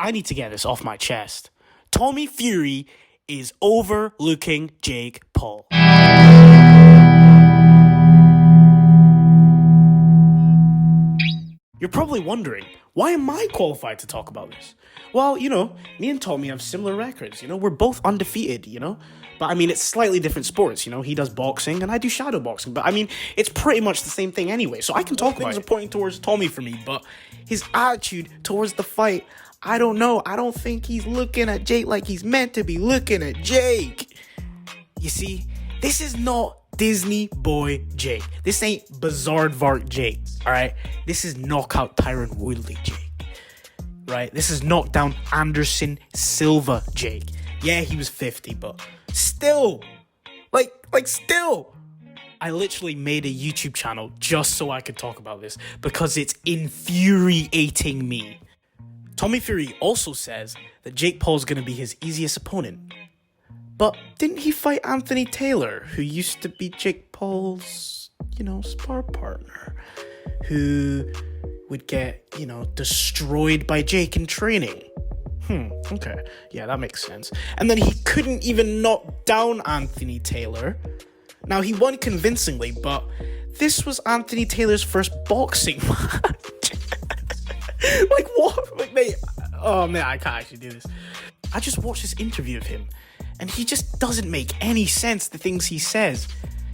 I need to get this off my chest. Tommy Fury is overlooking Jake Paul. You're probably wondering, why am I qualified to talk about this? Well, me and Tommy have similar records. We're both undefeated, But I mean, it's slightly different sports, He does boxing and I do shadow boxing. But I mean, it's pretty much the same thing anyway. So I can talk about it. Things are pointing towards Tommy for me, but his attitude towards the fight, I don't know. I don't think he's looking at Jake like he's meant to be looking at Jake. You see, this is not Disney boy Jake. This ain't Bizarre Jake, alright? This is knockout Tyron Woodley Jake, right? This is knockdown Anderson Silva Jake. Yeah, he was 50, but still, still. I literally made a YouTube channel just so I could talk about this because it's infuriating me. Tommy Fury also says that Jake Paul's gonna be his easiest opponent. But didn't he fight Anthony Taylor, who used to be Jake Paul's, spar partner, who would get, destroyed by Jake in training? Okay. Yeah, that makes sense. And then he couldn't even knock down Anthony Taylor. Now, he won convincingly, but this was Anthony Taylor's first boxing match. What? Mate, oh, man, I can't actually do this. I just watched this interview of him, and he just doesn't make any sense, the things he says.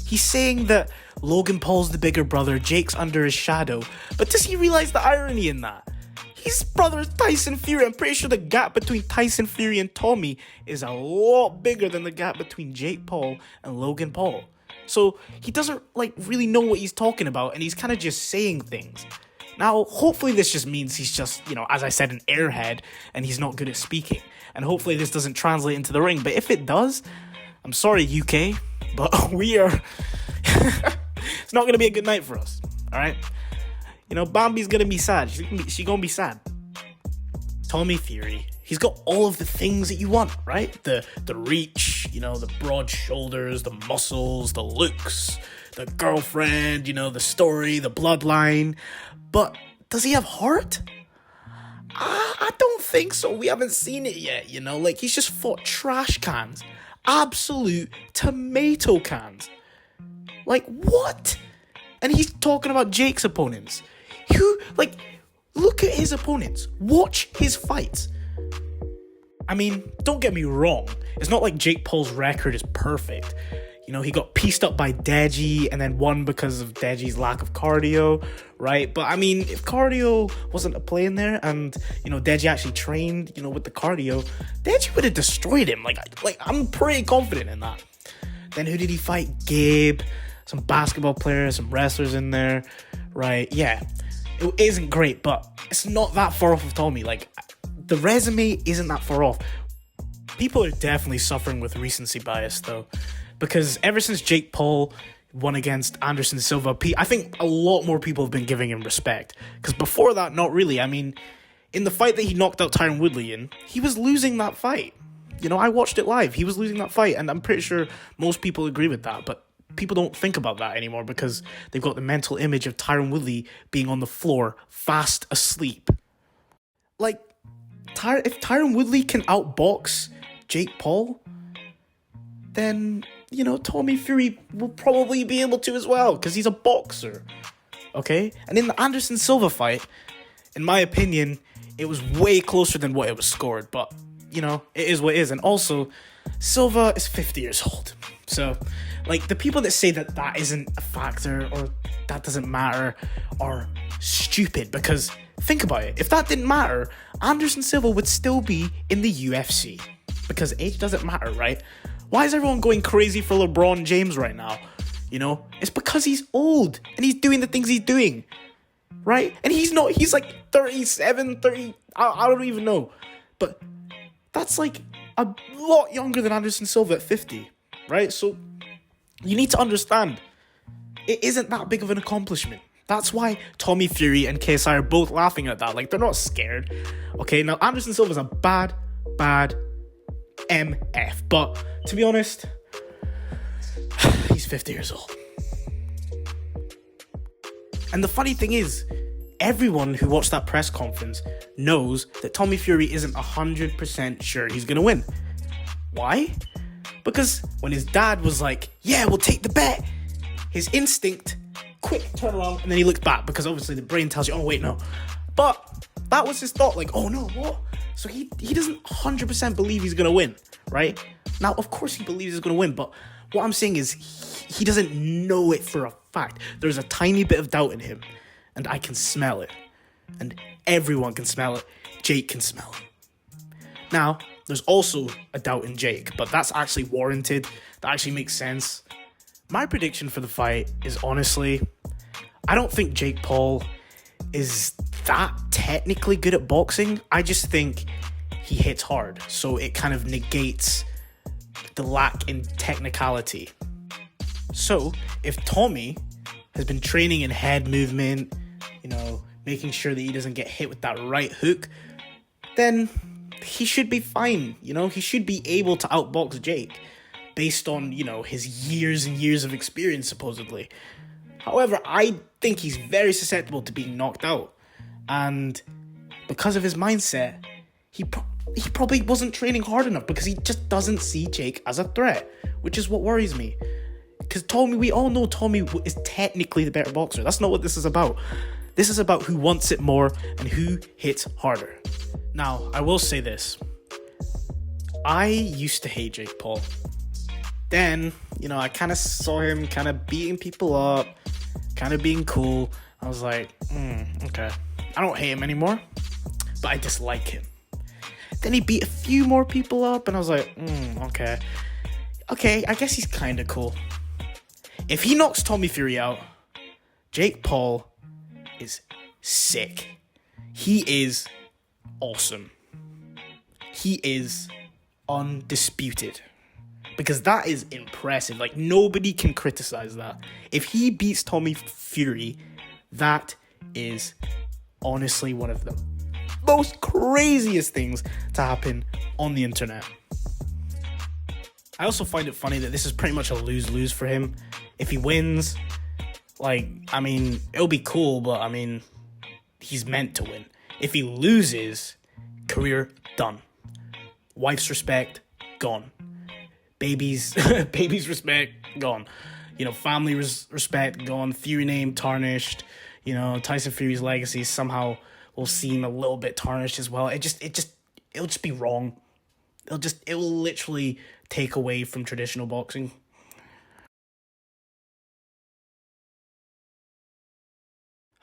He's saying that Logan Paul's the bigger brother, Jake's under his shadow. But does he realize the irony in that? His brother is Tyson Fury. I'm pretty sure the gap between Tyson Fury and Tommy is a lot bigger than the gap between Jake Paul and Logan Paul. So he doesn't really know what he's talking about, and he's kind of just saying things. Now, hopefully this just means he's just, as I said, an airhead, and he's not good at speaking. And hopefully this doesn't translate into the ring. But if it does, I'm sorry, UK, but we are... it's not going to be a good night for us, all right? Bambi's going to be sad. She's going to be sad. Tommy Fury, he's got all of the things that you want, right? The reach, the broad shoulders, the muscles, the looks, the girlfriend, the story, the bloodline. But does he have heart? I don't think so. We haven't seen it yet, he's just fought trash cans. Absolute tomato cans. What? And he's talking about Jake's opponents. Look at his opponents. Watch his fights. I mean, don't get me wrong. It's not like Jake Paul's record is perfect. He got pieced up by Deji and then won because of Deji's lack of cardio, right? But I mean, if cardio wasn't a play in there and, Deji actually trained, with the cardio, Deji would have destroyed him. I'm pretty confident in that. Then who did he fight? Gabe, some basketball players, some wrestlers in there, right? Yeah, it isn't great, but it's not that far off of Tommy. The resume isn't that far off. People are definitely suffering with recency bias, though. Because ever since Jake Paul won against Anderson Silva, I think a lot more people have been giving him respect. Because before that, not really. I mean, in the fight that he knocked out Tyron Woodley in, he was losing that fight. I watched it live. He was losing that fight, and I'm pretty sure most people agree with that. But people don't think about that anymore because they've got the mental image of Tyron Woodley being on the floor, fast asleep. If Tyron Woodley can outbox Jake Paul, then... Tommy Fury will probably be able to as well, because he's a boxer, okay? And in the Anderson Silva fight, in my opinion, it was way closer than what it was scored, but, it is what it is. And also, Silva is 50 years old, so, the people that say that that isn't a factor, or that doesn't matter, are stupid, because, think about it, if that didn't matter, Anderson Silva would still be in the UFC, because age doesn't matter, right? Why is everyone going crazy for LeBron James right now? It's because he's old and he's doing the things he's doing, right? And he's 37, 30, I don't even know. But that's a lot younger than Anderson Silva at 50, right? So you need to understand, it isn't that big of an accomplishment. That's why Tommy Fury and KSI are both laughing at that. They're not scared. Okay, now Anderson Silva's a bad MF, but to be honest, he's 50 years old. And the funny thing is, everyone who watched that press conference knows that Tommy Fury isn't 100% sure he's gonna win. Why? Because when his dad was like, yeah, we'll take the bet, his instinct, quick turn around, and then he looked back, because obviously the brain tells you, oh wait, no. But that was his thought, like, oh no, what? So he doesn't 100% believe he's gonna win, right? Now, of course he believes he's gonna win, but what I'm saying is he doesn't know it for a fact. There's a tiny bit of doubt in him, and I can smell it. And everyone can smell it. Jake can smell it. Now, there's also a doubt in Jake, but that's actually warranted. That actually makes sense. My prediction for the fight is, honestly, I don't think Jake Paul is that technically good at boxing. I just think he hits hard, so it kind of negates the lack in technicality. So, if Tommy has been training in head movement, making sure that he doesn't get hit with that right hook, then he should be fine. He should be able to outbox Jake based on, his years and years of experience, supposedly. However, I think he's very susceptible to being knocked out. And because of his mindset, he probably wasn't training hard enough, because he just doesn't see Jake as a threat, which is what worries me. Because we all know Tommy is technically the better boxer. That's not what this is about. This is about who wants it more and who hits harder. Now, I will say this. I used to hate Jake Paul. Then, I kind of saw him kind of beating people up, kind of being cool. I was like, okay. I don't hate him anymore, but I dislike him. Then he beat a few more people up, and I was like, okay. Okay, I guess he's kind of cool. If he knocks Tommy Fury out, Jake Paul is sick. He is awesome. He is undisputed. Because that is impressive. Like, nobody can criticize that. If he beats Tommy Fury, that is honestly one of the most craziest things to happen on the internet. I also find it funny that this is pretty much a lose-lose for him. If he wins, it'll be cool, but he's meant to win. If he loses, career done. Wife's respect, gone. Baby's respect, gone. Family respect, gone. Fury name tarnished. Tyson Fury's legacy somehow will seem a little bit tarnished as well. It'll just be wrong. It will literally take away from traditional boxing.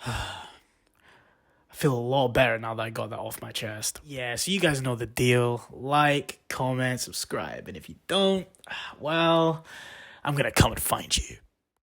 I feel a lot better now that I got that off my chest. Yeah, so you guys know the deal. Like, comment, subscribe. And if you don't, well, I'm gonna come and find you.